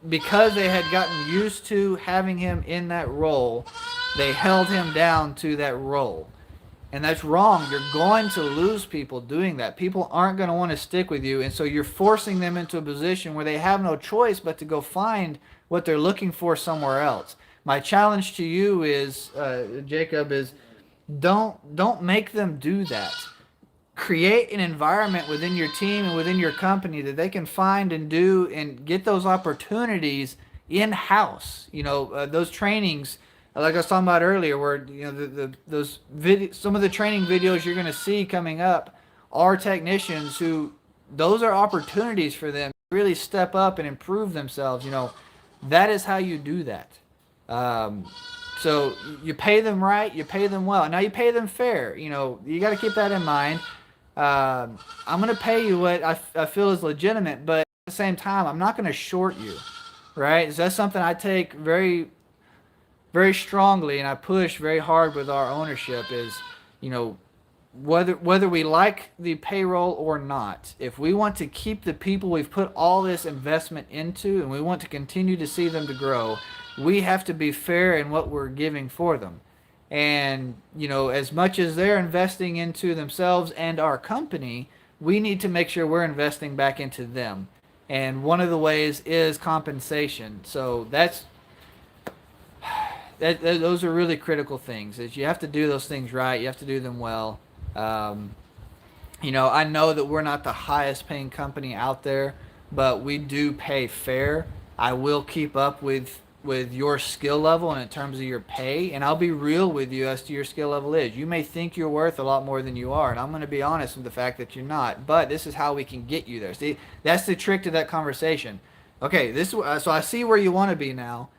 Because they had gotten used to having him in that role, they held him down to that role. And that's wrong. You're going to lose people doing that. People aren't going to want to stick with you, and so you're forcing them into a position where they have no choice but to go find what they're looking for somewhere else. My challenge to you is, Jacob, is don't make them do that. Create an environment within your team and within your company that they can find and do and get those opportunities in-house. Those trainings, like I was talking about earlier, where some of the training videos you're going to see coming up are technicians who, those are opportunities for them to really step up and improve themselves. That is how you do that. So you pay them right, you pay them well. Now you pay them fair. You got to keep that in mind. I'm going to pay you what I feel is legitimate, but at the same time, I'm not going to short you, right? So that's something I take very, very strongly, and I push very hard with our ownership is, whether we like the payroll or not, if we want to keep the people we've put all this investment into and we want to continue to see them to grow, we have to be fair in what we're giving for them. And, as much as they're investing into themselves and our company, we need to make sure we're investing back into them. And one of the ways is compensation. So those are really critical things. Is you have to do those things right. You have to do them well. I know that we're not the highest paying company out there, but we do pay fair. I will keep up with your skill level and in terms of your pay, and I'll be real with you as to your skill level is. You may think you're worth a lot more than you are, and I'm going to be honest with the fact that you're not, but this is how we can get you there. See, that's the trick to that conversation. Okay, so I see where you want to be now.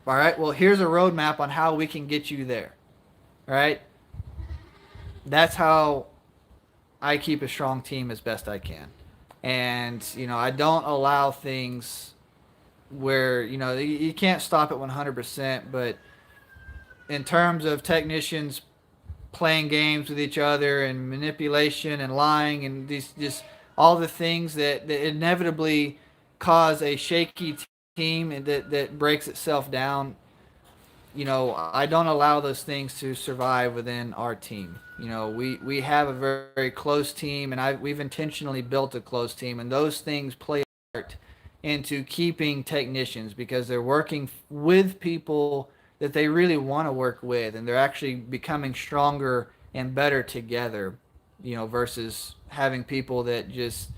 All right, well, here's a roadmap on how we can get you there. All right? That's how I keep a strong team as best I can. And, I don't allow things where, you can't stop it 100%, but in terms of technicians playing games with each other and manipulation and lying and these just all the things that inevitably cause a shaky team and that breaks itself down. I don't allow those things to survive within our team. We have a very, very close team, and we've intentionally built a close team, and those things play a part into keeping technicians because they're working with people that they really want to work with, and they're actually becoming stronger and better together. Versus having people that just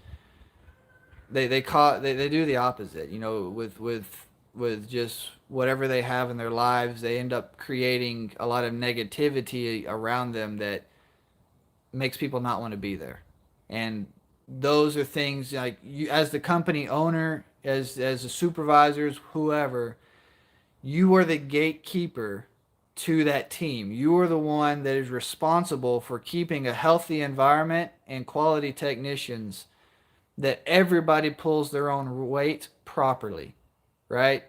they do the opposite. With just whatever they have in their lives, they end up creating a lot of negativity around them that makes people not want to be there. And those are things like you, as the company owner, as the supervisors, whoever, you are the gatekeeper to that team. You are the one that is responsible for keeping a healthy environment and quality technicians that everybody pulls their own weight properly, right?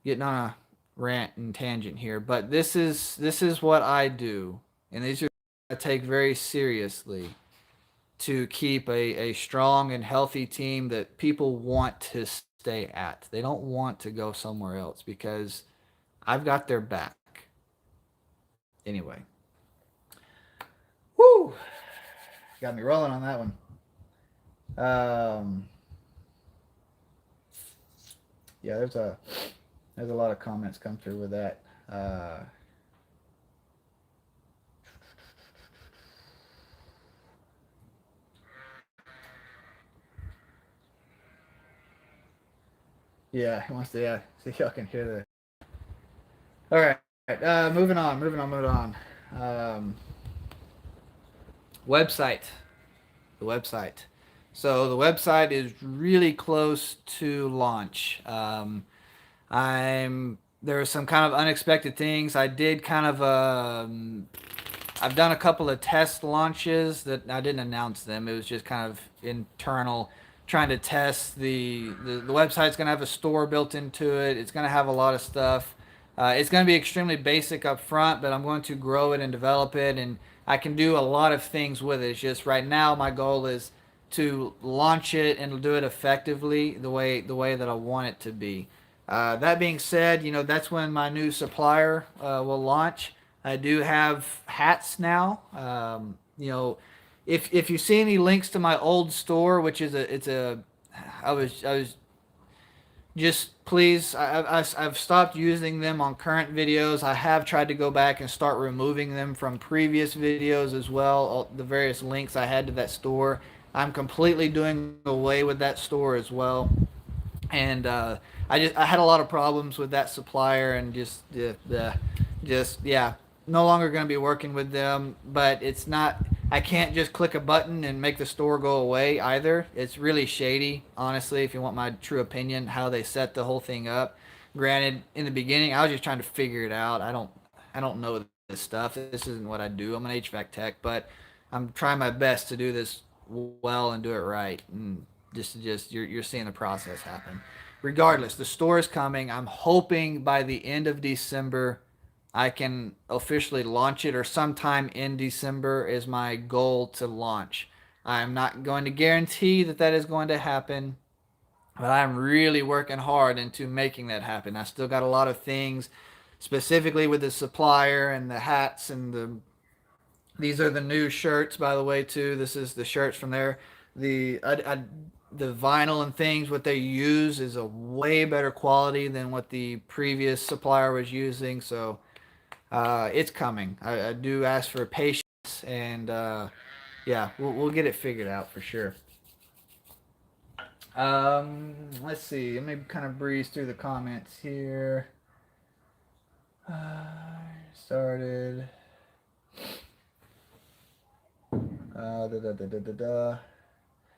Getting on a rant and tangent here, but this is what I do, and these are I take very seriously to keep a strong and healthy team that people want to stay at. They don't want to go somewhere else because I've got their back. Anyway, woo, got me rolling on that one. Um, yeah, there's a lot of comments come through with that. Yeah, he wants to. Yeah, see y'all can hear the. All right, moving on. Um, website, the website. So the website is really close to launch. There are some kind of unexpected things. I did kind of I've done a couple of test launches that I didn't announce them. It was just kind of internal, trying to test the website's going to have a store built into it. It's going to have a lot of stuff. It's going to be extremely basic up front, but I'm going to grow it and develop it, and I can do a lot of things with it. It's just right now my goal is to launch it and do it effectively the way that I want it to be. That being said, that's when my new supplier will launch. I do have hats now. If you see any links to my old store, which is I was just please, I've stopped using them on current videos. I have tried to go back and start removing them from previous videos as well. All the various links I had to that store, I'm completely doing away with that store as well. And I had a lot of problems with that supplier, and just yeah, no longer going to be working with them. But it's not, I can't just click a button and make the store go away either. It's really shady, honestly, if you want my true opinion, how they set the whole thing up. Granted, in the beginning I was just trying to figure it out. I don't know this stuff. This isn't what I do. I'm an HVAC tech, but I'm trying my best to do this well and do it right. And just you're seeing the process happen. Regardless, the store is coming. I'm hoping by the end of December I can officially launch it, or sometime in December is my goal to launch. I'm not going to guarantee that that is going to happen, but I'm really working hard into making that happen. I still got a lot of things, specifically with the supplier and the hats and the. These are the new shirts, by the way, too. This is the shirts from there. The vinyl and things, what they use is a way better quality than what the previous supplier was using. So it's coming. I do ask for patience, and yeah, we'll get it figured out for sure. Let's see. Let me kind of breeze through the comments here. Started. Da, da, da, da, da, da.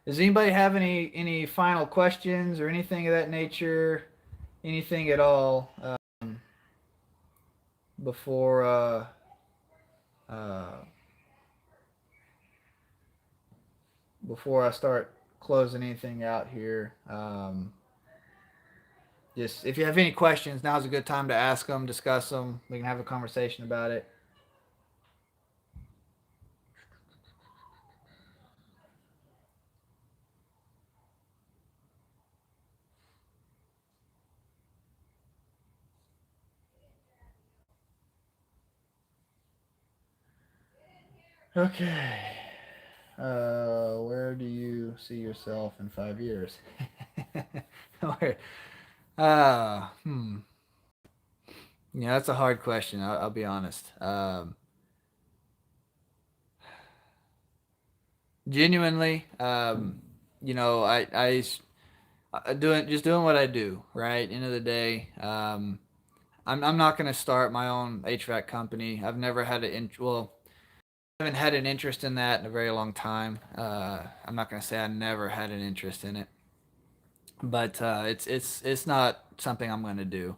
Does anybody have any final questions or anything of that nature? Anything at all before uh, before I start closing anything out here? Just if you have any questions, now's a good time to ask them, discuss them. We can have a conversation about it. Okay. Where do you see yourself in 5 years? Where, uh, hmm. Yeah, that's a hard question. I'll be honest. Genuinely, doing what I do. Right. End of the day, I'm not going to start my own HVAC company. I've never had I haven't had an interest in that in a very long time. I'm not going to say I never had an interest in it, but it's not something I'm going to do.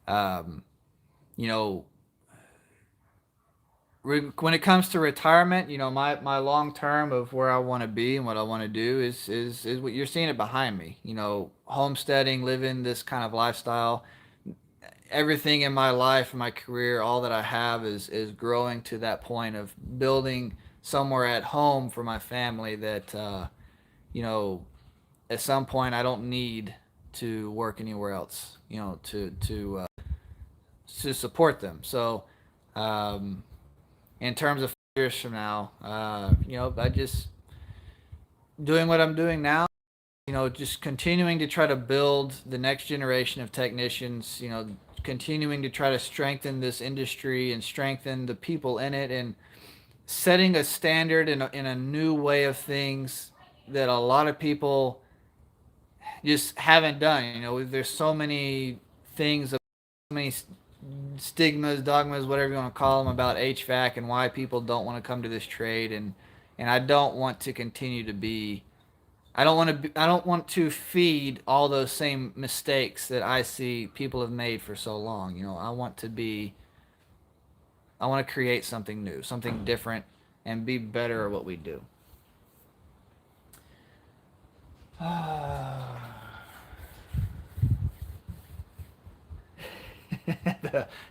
Um, you know, when it comes to retirement, my long term of where I want to be and what I want to do is what you're seeing it behind me. Homesteading, living this kind of lifestyle. Everything in my life and my career, all that I have is growing to that point of building somewhere at home for my family that you know at some point I don't need to work anywhere else. To support them. So, um, in terms of 5 years from now, I just doing what I'm doing now. Just continuing to try to build the next generation of technicians. Continuing to try to strengthen this industry and strengthen the people in it, and setting a standard in a new way of things that a lot of people just haven't done. There's so many things, so many stigmas, dogmas, whatever you want to call them, about HVAC and why people don't want to come to this trade, and I don't want to continue to be. I don't want to feed all those same mistakes that I see people have made for so long. I want to create something new, something different, and be better at what we do.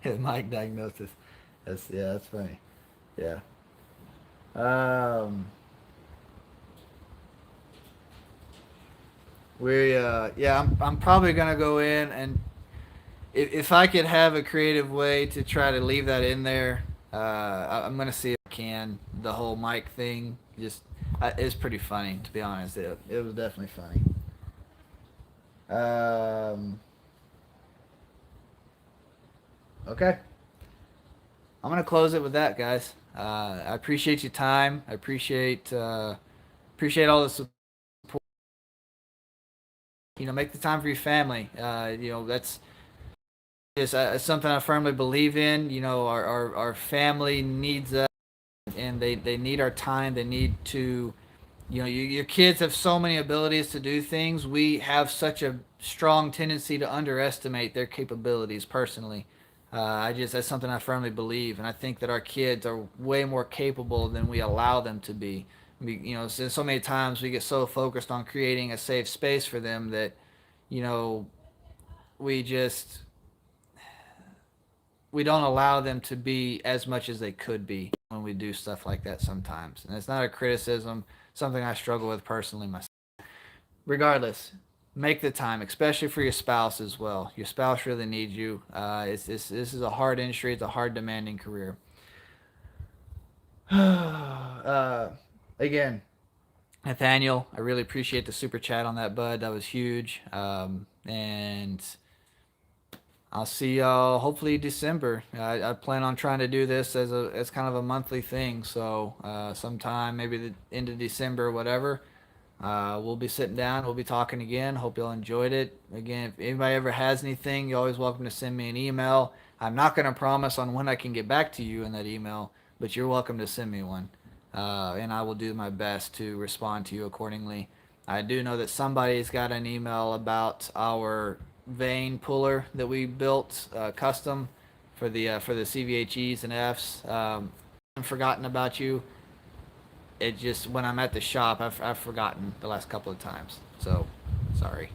The mic diagnosis. That's funny. Yeah. Um, I'm probably gonna go in, and if I could have a creative way to try to leave that in there, I'm gonna see if I can. The whole mic thing just it's pretty funny, to be honest. It was definitely funny. Um, okay, I'm gonna close it with that, guys. I appreciate your time. I appreciate all the support. Make the time for your family. That's is something I firmly believe in. Our family needs us, and they need our time. They need to, your kids have so many abilities to do things. We have such a strong tendency to underestimate their capabilities personally. That's something I firmly believe, and I think that our kids are way more capable than we allow them to be. So many times we get so focused on creating a safe space for them that, you know, we just we don't allow them to be as much as they could be when we do stuff like that sometimes. And it's not a criticism, something I struggle with personally myself. Regardless, make the time, especially for your spouse as well. Your spouse really needs you. This is a hard industry. It's a hard, demanding career. Again, Nathaniel, I really appreciate the super chat on that, bud. That was huge. And I'll see y'all hopefully December. I plan on trying to do this as kind of a monthly thing. So sometime maybe the end of December, whatever. We'll be sitting down. We'll be talking again. Hope y'all enjoyed it. Again, if anybody ever has anything, you're always welcome to send me an email. I'm not going to promise on when I can get back to you in that email, but you're welcome to send me one. And I will do my best to respond to you accordingly. I do know that somebody's got an email about our vane puller that we built custom for the CVHEs and Fs. I've forgotten about you. It just when I'm at the shop, I've forgotten the last couple of times. So sorry.